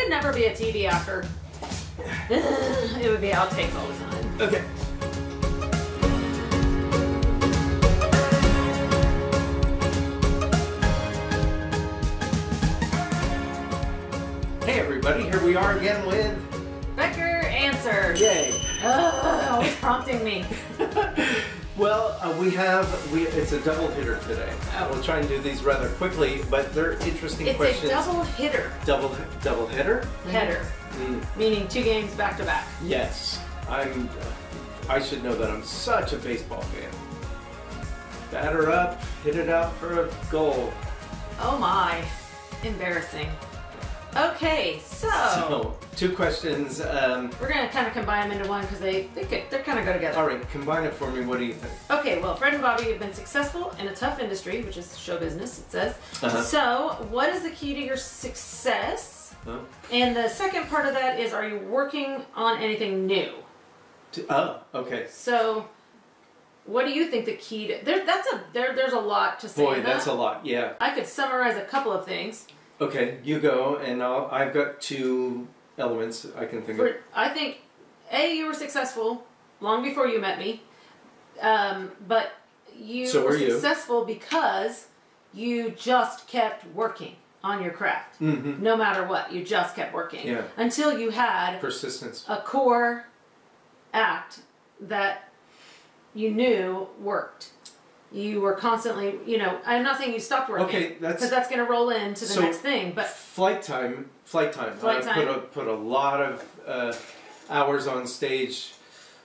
could never be a TV actor. It would be outtakes all the time. Okay. Hey everybody, here we are again with Becker answer. Yay. Always prompting me. Well, it's a double hitter today. Oh. We'll try and do these rather quickly, but they're interesting questions. It's a double hitter. Double hitter? Header. Meaning 2 games back to back. Yes. I should know that I'm such a baseball fan. Batter up, hit it out for a goal. Oh my. Embarrassing. Okay, so 2 questions. We're going to kind of combine them into one because they're kind of go together. All right, combine it for me. What do you think? Okay, well, Fred and Bobbie have been successful in a tough industry, which is show business, it says. So, what is the key to your success? And the second part of that is, are you working on anything new? Okay. So, what do you think the key to... There's a lot to say. Boy, that's a lot, yeah. I could summarize a couple of things. Okay, you go, and I've got 2 elements I can think of. I think, A, you were successful long before you met me, but you were successful because you just kept working on your craft. No matter what, you just kept working. Until you had persistence, a core act that you knew worked. You were constantly, I'm not saying you stopped working, because that's going to roll into the next thing. But flight time. I put a lot of hours on stage.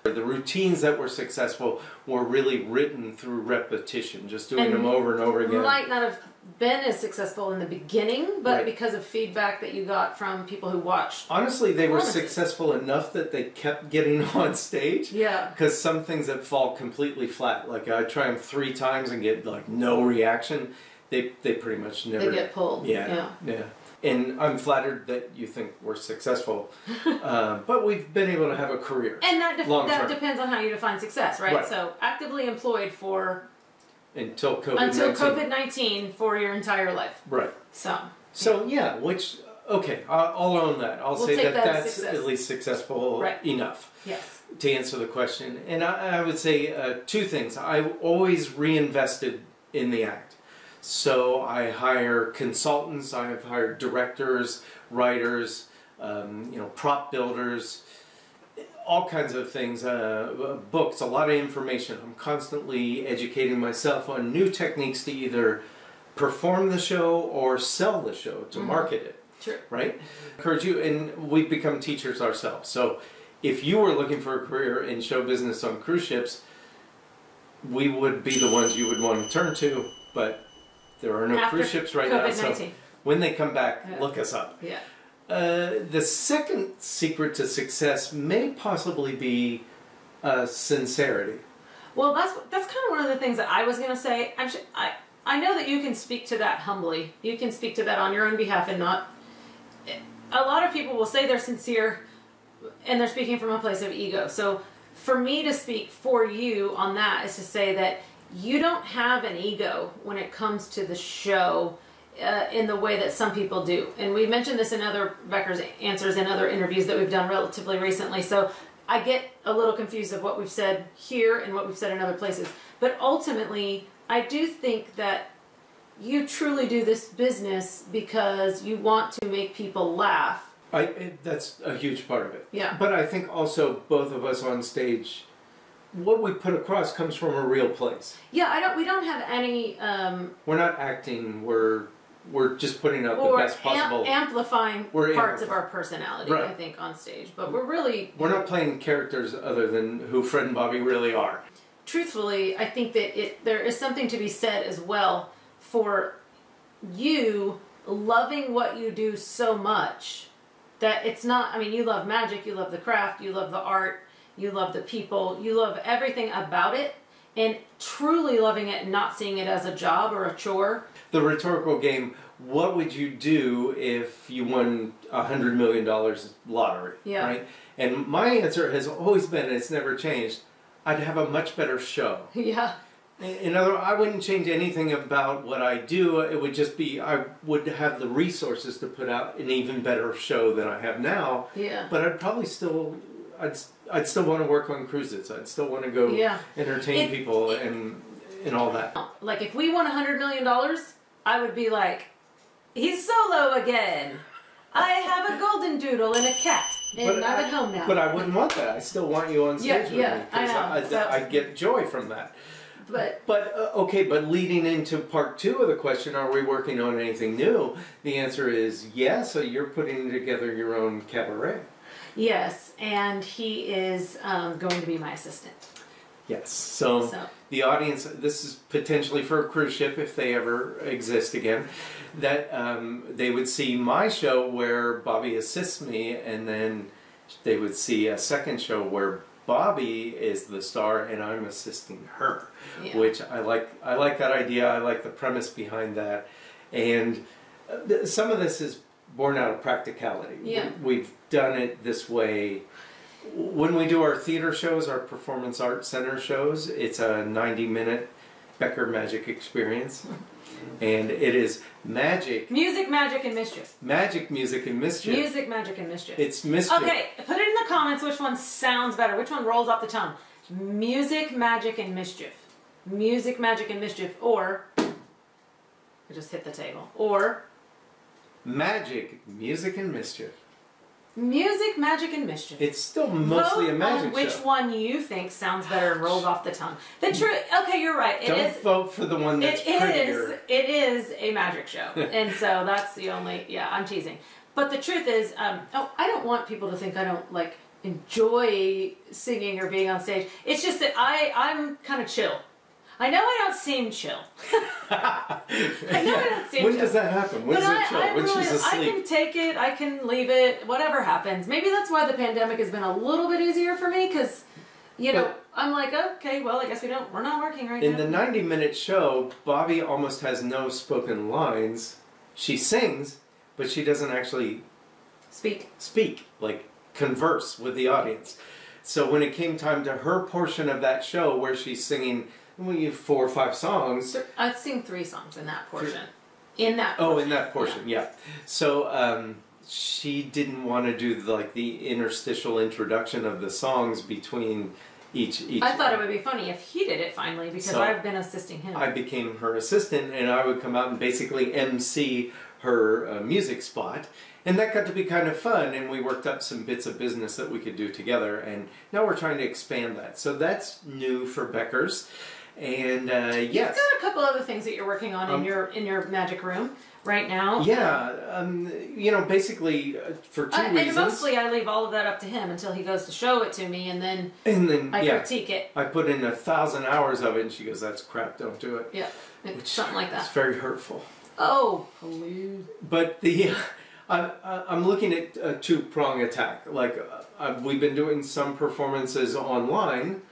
The routines that were successful were really written through repetition, just doing them over and over again. Might not have been as successful in the beginning, but because of feedback that you got from people who watched. Honestly, they were successful enough that they kept getting on stage. Yeah. Because some things that fall completely flat, like I try them 3 times and get like no reaction, they pretty much never. They get pulled. Yeah. And I'm flattered that you think we're successful, but we've been able to have a career. And that depends on how you define success, right? So actively employed for until COVID-19 for your entire life. Right. So yeah, I'll own that. I'll say that's at least successful enough. Yes. To answer the question. And I would say 2 things. I always reinvested in the act. So I hire consultants, I've hired directors, writers, prop builders, all kinds of things, books, a lot of information. I'm constantly educating myself on new techniques to either perform the show or sell the show, to market it. Sure. Right? Encourage you, and we've become teachers ourselves. So if you were looking for a career in show business on cruise ships, we would be the ones you would want to turn to, but there are no cruise ships right now, so when they come back, look us up. Yeah. The second secret to success may possibly be sincerity. Well, that's kind of one of the things that I was going to say. I know that you can speak to that humbly. You can speak to that on your own behalf and not... A lot of people will say they're sincere and they're speaking from a place of ego. So for me to speak for you on that is to say that you don't have an ego when it comes to the show in the way that some people do. And we mentioned this in other Becker's answers and other interviews that we've done relatively recently. So I get a little confused of what we've said here and what we've said in other places. But ultimately, I do think that you truly do this business because you want to make people laugh. That's a huge part of it. Yeah. But I think also both of us on stage, what we put across comes from a real place. Yeah, we don't have any... we're not acting, we're just putting out the best possible... amplifying parts of our personality, I think, on stage. But we're not playing characters other than who Fred and Bobbie really are. Truthfully, I think that there is something to be said as well for you loving what you do so much that it's not... I mean, you love magic, you love the craft, you love the art, you love the people, you love everything about it, and truly loving it and not seeing it as a job or a chore. The rhetorical game, what would you do if you won $100 million lottery? Yeah. Right? And my answer has always been, and it's never changed, I'd have a much better show. Yeah. In other words, I wouldn't change anything about what I do. It would just be I would have the resources to put out an even better show than I have now. Yeah. But I'd probably still, I'd still want to work on cruises. I'd still want to go entertain people and all that. Like if we won $100 million, I would be like, he's solo again. I have a golden doodle and a cat, and I'm at home now. But I wouldn't want that. I still want you on stage with me. I know. I get joy from that. But okay, but leading into part 2 of the question, are we working on anything new? The answer is yes. So you're putting together your own cabaret. Yes, and he is going to be my assistant. Yes. So the audience, this is potentially for a cruise ship if they ever exist again, that they would see my show where Bobbie assists me, and then they would see a second show where Bobbie is the star and I'm assisting her, which I like that idea. I like the premise behind that, and some of this is born out of practicality. Yeah. We've done it this way. When we do our theater shows, our Performance Arts Center shows, it's a 90-minute Becker magic experience. And it is magic. Music, magic, and mischief. Magic, music, and mischief. Music, magic, and mischief. It's mischief. Okay, put it in the comments which one sounds better. Which one rolls off the tongue? Music, magic, and mischief. Music, magic, and mischief. Or, I just hit the table. Or, magic, music, and mischief. Music, magic, and mischief. It's still mostly a magic show. Which one you think sounds better and rolls off the tongue? The truth. Okay, you're right. Don't vote for the one that's prettier. It is a magic show, and so that's the only. Yeah, I'm teasing. But the truth is, I don't want people to think I don't like enjoy singing or being on stage. It's just that I'm kind of chill. I know I don't seem chill. I know I don't seem chill. When does that happen? When is it chill? When she's asleep? I can take it. I can leave it. Whatever happens. Maybe that's why the pandemic has been a little bit easier for me, because, I'm like, okay, well, I guess we're not working right now. In the 90-minute show, Bobbie almost has no spoken lines. She sings, but she doesn't actually speak, like converse with the audience. So when it came time to her portion of that show where she's singing 4 or 5 songs. I'd sing 3 songs in that portion. In that portion, yeah. So she didn't want to do the interstitial introduction of the songs between each. I thought it would be funny if he did it finally, because I've been assisting him. I became her assistant, and I would come out and basically MC her music spot. And that got to be kind of fun, and we worked up some bits of business that we could do together, and now we're trying to expand that. So that's new for Becker's. And yes, you've got a couple other things that you're working on in your magic room right now. Yeah, basically for 2 reasons. And mostly, I leave all of that up to him until he goes to show it to me, and then I critique it. I put in 1,000 hours of it, and she goes, "That's crap. Don't do it." Yeah, something like that. It's very hurtful. Oh, please. But I'm looking at a 2-prong attack. We've been doing some performances online.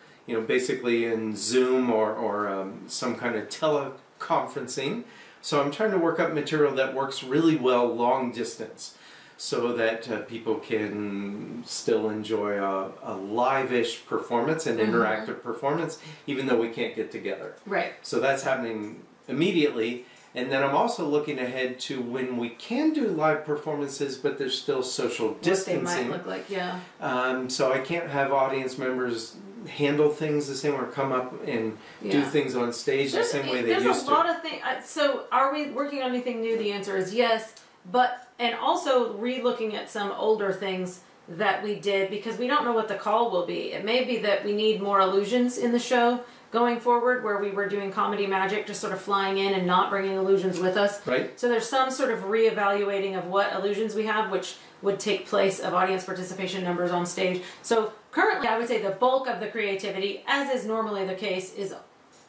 Basically in Zoom or some kind of teleconferencing. So I'm trying to work up material that works really well long distance, so that people can still enjoy a live-ish performance, an interactive performance, even though we can't get together. Right. So that's happening immediately. And then I'm also looking ahead to when we can do live performances, but there's still social distancing. What they might look like, yeah. So I can't have audience members handle things the same, or come up and do things on stage the same way they used to. There's a lot of things. So are we working on anything new? The answer is yes. And also re-looking at some older things that we did, because we don't know what the call will be. It may be that we need more illusions in the show going forward, where we were doing comedy magic, just sort of flying in and not bringing illusions with us. Right. So there's some sort of reevaluating of what illusions we have, which would take place of audience participation numbers on stage. So currently, I would say the bulk of the creativity, as is normally the case, is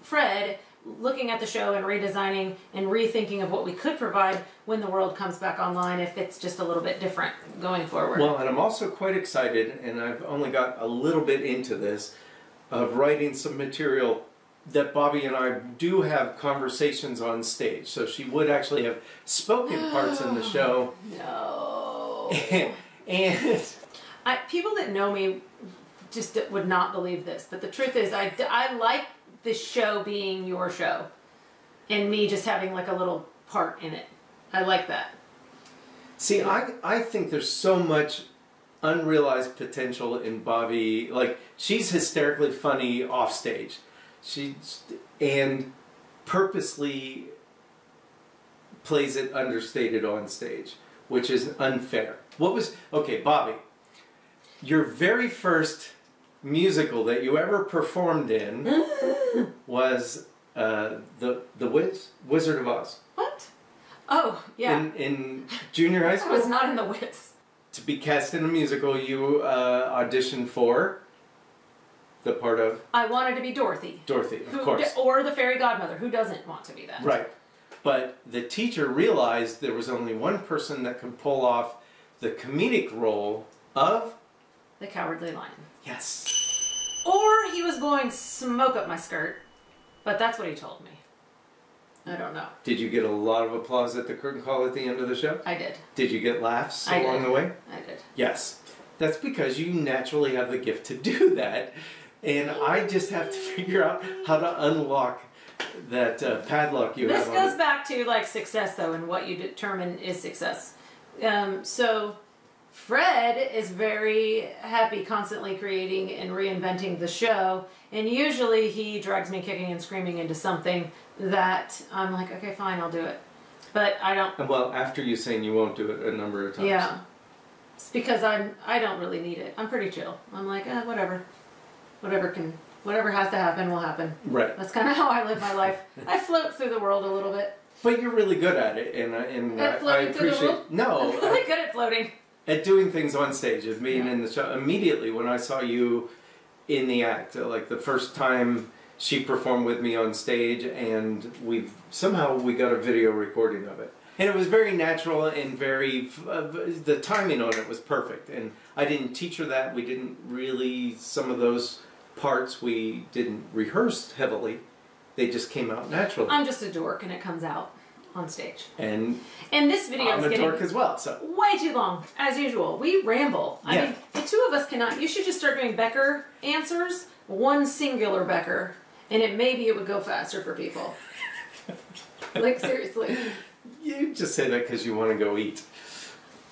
Fred looking at the show and redesigning and rethinking of what we could provide when the world comes back online, if it's just a little bit different going forward. Well, and I'm also quite excited, and I've only got a little bit into this, of writing some material that Bobbie and I do have conversations on stage. So she would actually have spoken parts in the show. No. And people that know me just would not believe this, but the truth is I like the show being your show and me just having like a little part in it. I like that. See, I think there's so much unrealized potential in Bobbie. Like, she's hysterically funny off stage. And purposely plays it understated on stage, which is unfair. Okay, Bobbie, your very first musical that you ever performed in was the Wizard of Oz. What? Oh, yeah. In junior high school? I was not in the Wiz. To be cast in a musical, you auditioned for the part of... I wanted to be Dorothy. Dorothy, of course. Or the fairy godmother. Who doesn't want to be that? Right. But the teacher realized there was only one person that could pull off the comedic role of... The Cowardly Lion. Yes. Or he was blowing smoke up my skirt. But that's what he told me. I don't know. Did you get a lot of applause at the curtain call at the end of the show? I did. Did you get laughs along the way? I did. Yes. That's because you naturally have the gift to do that. And I just have to figure out how to unlock that padlock you have on. This goes back to like success though, and what you determine is success. So Fred is very happy constantly creating and reinventing the show, and usually he drags me kicking and screaming into something that I'm like, okay, fine, I'll do it. But I don't... Well, after you saying you won't do it a number of times. Yeah. It's because I don't really need it. I'm pretty chill. I'm like, whatever. Whatever has to happen will happen. Right. That's kind of how I live my life. I float through the world a little bit. But you're really good at it, and I appreciate... No. I'm really good at floating. At doing things on stage, of being in the show. Immediately when I saw you in the act, like the first time she performed with me on stage, and somehow we got a video recording of it. And it was very natural and very, the timing on it was perfect. And I didn't teach her that. We didn't really, some of those parts we didn't rehearse heavily. They just came out naturally. I'm just a dork and it comes out on stage. And this video I'm is a getting dork as well, so. Way too long, as usual. We ramble. I mean, the two of us cannot, you should just start doing Becker answers, one singular Becker, and maybe it would go faster for people. Like, seriously. You just say that because you want to go eat.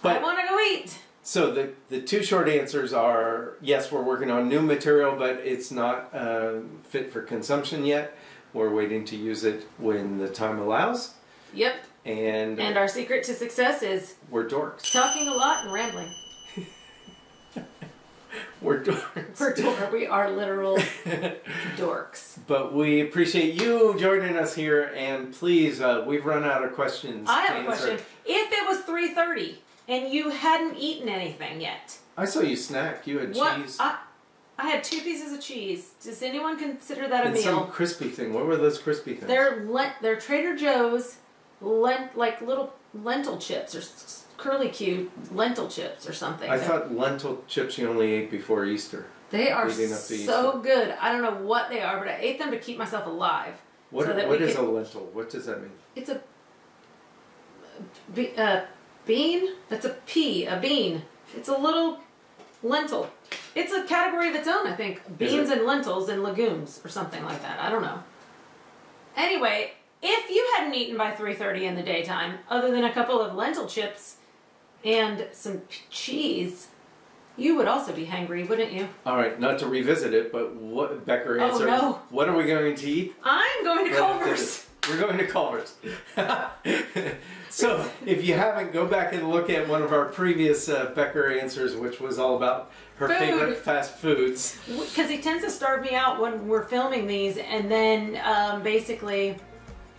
But, I want to go eat. So the two short answers are, yes, we're working on new material, but it's not fit for consumption yet. We're waiting to use it when the time allows. Yep. And our secret to success is... We're dorks. Talking a lot and rambling. We're dorks. We are literal dorks. But we appreciate you joining us here, and please, we've run out of questions. I have a question. If it was 3:30 and you hadn't eaten anything yet... I saw you snack. You had cheese. I had 2 pieces of cheese. Does anyone consider that a meal? Some crispy thing. What were those crispy things? They're Trader Joe's like little lentil chips or curly Q lentil chips or something. I thought lentil chips you only ate before Easter. They are so good. I don't know what they are, but I ate them to keep myself alive. What is a lentil? What does that mean? It's a bean? That's a pea, a bean. It's a little lentil. It's a category of its own, I think. Beans and lentils and legumes or something like that. I don't know. Anyway, if you hadn't eaten by 3:30 in the daytime, other than a couple of lentil chips and some cheese, you would also be hangry, wouldn't you? All right, not to revisit it, but what Becker answered. Oh, no. What are we going to eat? I'm going to Culver's. We're going to Culver's. So, if you haven't, go back and look at one of our previous Becker answers, which was all about her favorite fast foods. Because he tends to starve me out when we're filming these, and then basically...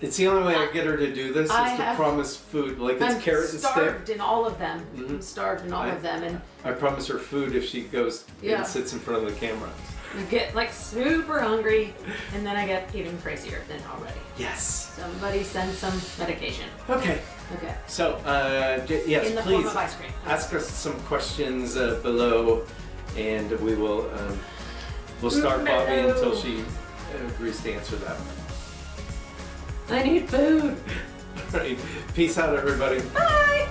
It's the only way I get her to do this is to promise food, like it's carrot and stick. I'm starved in all of them. I'm starved in all of them. And I promise her food if she goes and sits in front of the camera. I get like super hungry, and then I get even crazier than already. Yes. Somebody send some medication. Okay. Okay. So, yes, in the please form of ice cream. Ask us some questions below, and we will we'll start Bobbie until she agrees to answer that. I need food. All right. Peace out, everybody. Bye.